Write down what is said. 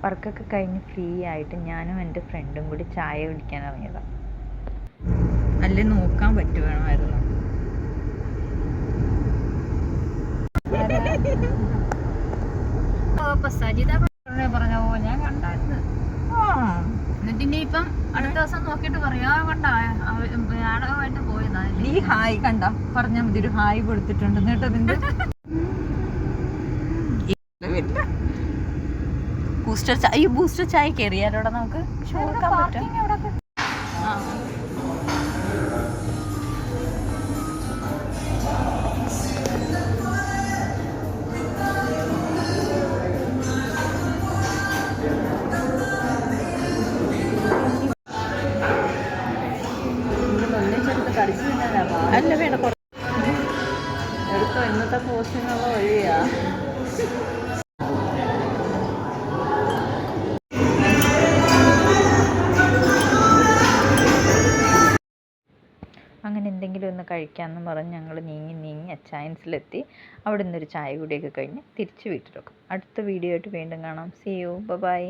വർക്കൊക്കെ കഴിഞ്ഞ് ഫ്രീ ആയിട്ട് ഞാനും എൻ്റെ ഫ്രണ്ടും കൂടി ചായ കുടിക്കാൻ ഇറങ്ങിയതാണ്. അല്ലേ നോക്കാൻ പറ്റുമായിരുന്നു. സജിത പറഞ്ഞ ഞാൻ കണ്ടായിരുന്നു. എന്നിട്ട് ഇനിയിപ്പം അടുത്ത ദിവസം നോക്കിട്ട് പറയാ കണ്ട നാടകമായിട്ട് പോയതാ. നീ ഹായ് കണ്ട പറഞ്ഞാൽ മതി, ഒരു ഹായ് കൊടുത്തിട്ടുണ്ട് കേട്ടോ. അതിന്റെ ബൂസ്റ്റർ ചായ കയറിയാലോടെ നമുക്ക് നോക്കാൻ പറ്റും. അല്ല വേണ്ട എടുത്തോ, ഇന്നത്തെ പോസ്റ്റിനുള്ള വഴിയാ. അങ്ങനെ എന്തെങ്കിലും ഒന്ന് കഴിക്കാമെന്ന് പറഞ്ഞ് ഞങ്ങൾ നീങ്ങി അച്ചായൻസിലെത്തി. അവിടെ നിന്നൊരു ചായ കൂടിയൊക്കെ കഴിഞ്ഞ് തിരിച്ച് വീട്ടിലെത്തും. അടുത്ത വീഡിയോ ആയിട്ട് വീണ്ടും കാണാം. See you, by.